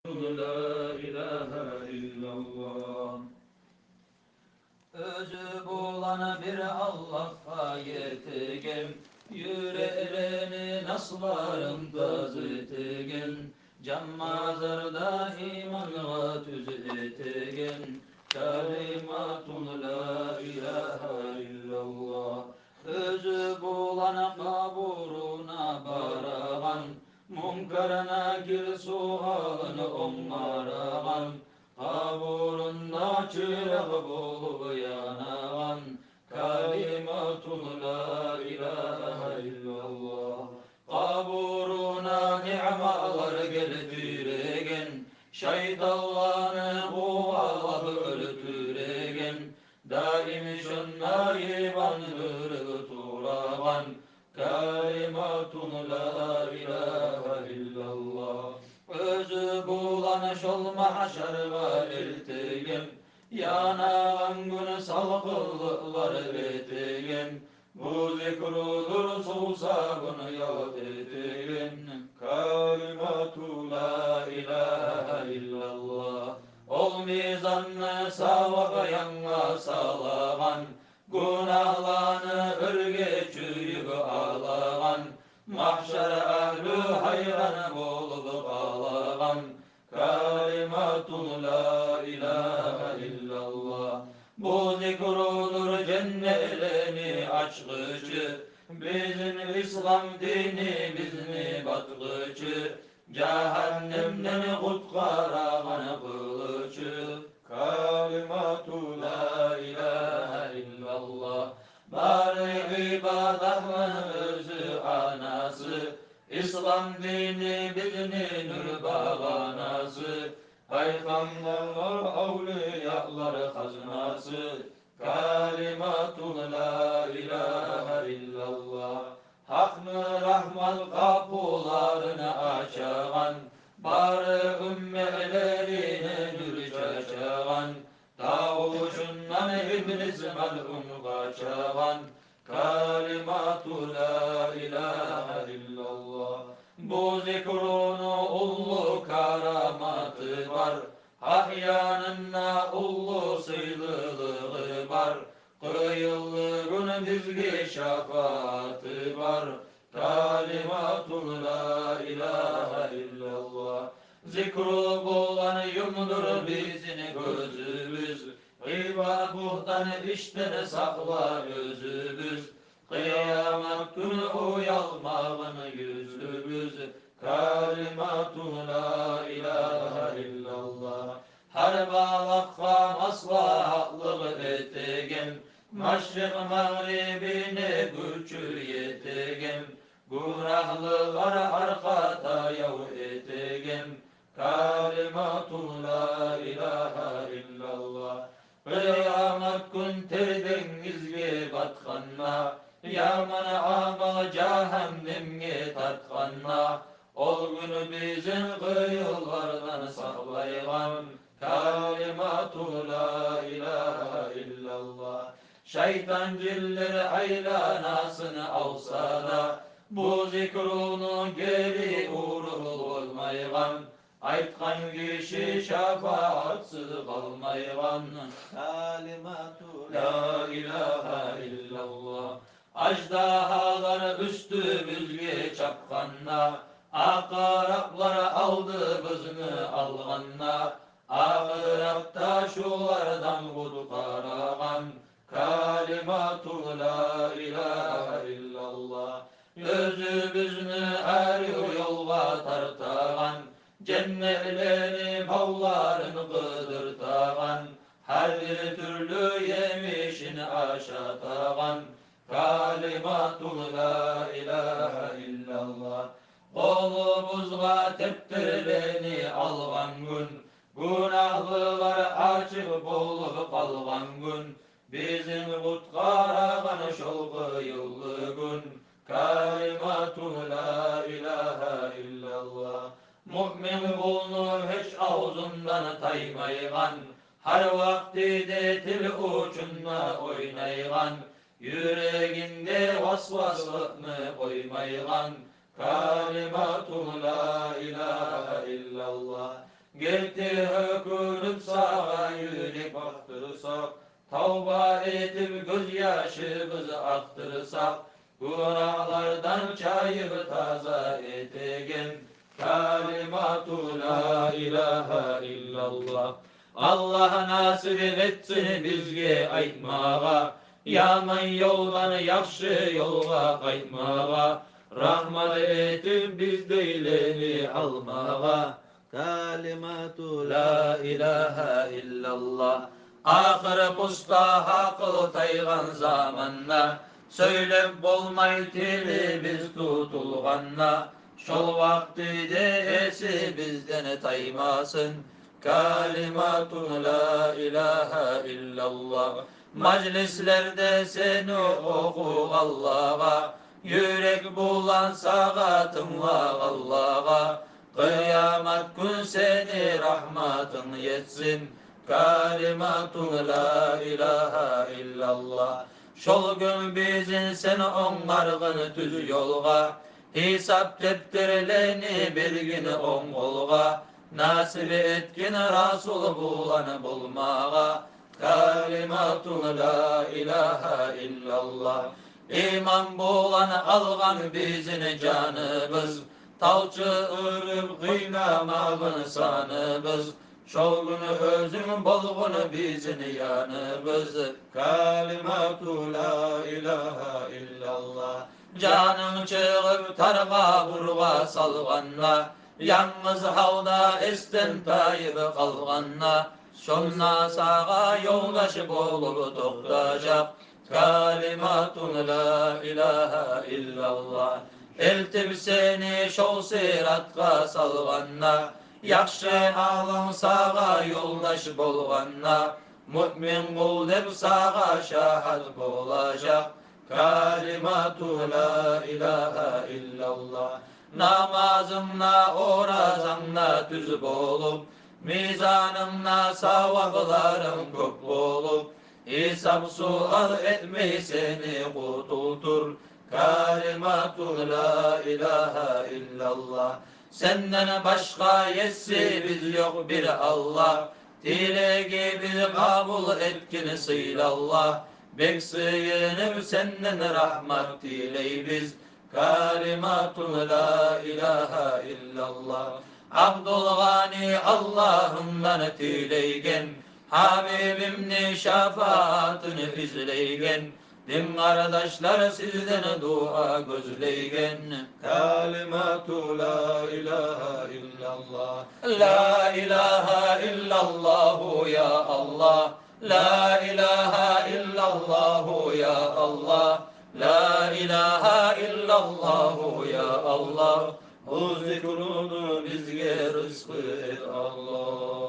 La ilahe illallah. Özü bulan bir Allah'a yetegen, yüreğini naslarında zitegen, cammazarda imanla tüz etegen, kalimatun la ilahe illallah. Özü bulan kaburuna baragan, munkarına gir sualını onlaragan, kaburunda çırak bulup yanagan, kalimatun la ilahe illallah. Kaburuna ni'malar geltiregen, şeytanlarını kovalap öldüregen, daim şunna imandır turagan, kalimatun la ilahe illallah. Özü bulan şol mahşarga eltegen, yanağın gün salgılar etegen, bu zikrudur susabın yad etegen, kalimatu la ilahe illallah. Ol mizanı savak yanına salagan, günahlarını örge çürüyüp ağlagan, mahşer ahlü hayran bolup ağlagan, kalimatun la ilahe illallah. Bu zikrudur cennetlerini açgıcı, bizim İslam dini bizni batgıcı, cehennemden kutkaragan kılıcı, kalimatu la ilahe illallah. Bari ibadatın özü anası, İslam dini bizni nur bağanası, peygamberler avliyalar haznası, kalimatun la ilahe illallah. Hak-ı Rahman kapılarını açagan, bari ümmetlerine nur çaçagan, davuşundan iblis melun kaçagan, kalimatu la ilahe illallah. Bu zikrunu ullu karamatı var, hak yanına ullu sıylılığı var, kıyıllığın bizge şefaatı var, kalimatun la ilahe illallah. Zikru bulan yumdur bizim gözümüz, gıyba buhtan işten sakla özümüz, kıyamet günü uyalmağın yüzümüz, kalimatun la ilahe illallah. Her balakka maslahatlık etegen, maşrik mağribine güçür yetegen, günahlılar arkada yav etegen, kalimatun la ilahe illallah. Kıyamet gün ter dengizge batkanna, yaman amal cehennemge tartkanna, ol günü bizim kıyılardan saklaygan, kalimatu la ilahe illallah. Şeytan ciller aylanasını alsa da, bu zikrunu geri uğrul olmaygan, aytkan kişi şefaatsiz kalmaygan, kalimatu la ilahe illallah. Ajdahalar üstümüzge çapkanna, akaraplar aldı bizni alganna, ahirette şulardan kurtaragan, kalimatu la ilahe illallah. Özümüzni her yolga tartagan, cennetlerini bağlarını kıdırtagan, her bir türlü yemişini aşatagan, kalimatu la ilahe illallah. Kolumuzga teptirileni algan gün, günahlılar açık bolup kalgan gün, bizim kutkaragan şol kıyıllı gün, kalimatu la ilahe illallah. Mümin kulunu hiç ağzından taymaygan, her vaktide til ucunda oynaygan, yüreğinde vasvasını koymaygan, kalimatu la ilahe illallah. Gitti hökünüp sağa yürek baktırsak, tavba etip gözyaşımızı aktırsak, günahlardan çayıp taza etegen, kalimatu la ilahe illallah. Allah nasip etsin bizge aytmağa, yaman yoldan yaxşı yolga qaytmağa, rahmat etip bizdeyleni almağa. Kalimatu la ilahe illallah. Ahir pusta hakıl taygan zamanna, söylep bolmay tilimiz tutulganna, şol vaktide esi bizden taymasın. Kalimatu la ilahe illallah. Majlislerde seni oku Allah'a, yürek bulan sağa tınla Allah'a. Kıyamet gün seni rahmatın yetsin. Kalimatu la ilahe illallah. Şol gün bizin sen onlargın düz yolga, hesap teptirleni bir gün on olga, nasip etkin Rasul bulan bulmağa. Kalimatu la ilahe illallah. İman bulan algan bizin canımız, talçı ırıp kıynamağın sanımız, şol günü özün bolgun bizin yanımız. Kalimatu la ilahe illallah. Canın çıkıp targa burga salganla, yalnız havda esten tayıp kalganla, şonna sağa yoldaş bolup toktacak. Kalimatu la ilahe illallah. Eltip seni şol siratga salganna, yaxşı alın sağa yoldaş bolganna, mümin kul dep sağa şahat bolacak. Kalimatu la ilahe illallah. Namazımla orazımla düz bolup, mizanımla savablarım köp bolup, hesap sual etmey seni kurtultur. Kalimatu la ilahe illallah. Senden başka yesi biz yok bir Allah, dilegi biz kabul etkin sıylallah. Bek sıyınıp senden rahmat diley biz. Kalimatu la ilahe illallah. Abdülgani Allah'ından dileygen, Habibimni şefaatini izleygen, din kardeşler sizden dua gözleygen. Kalimatu la ilahe illallah. La ilahe illallah ya Allah. La ilahe illallah ya Allah. La ilahe illallah ya Allah. O zikrunu bizge rızkı et Allah.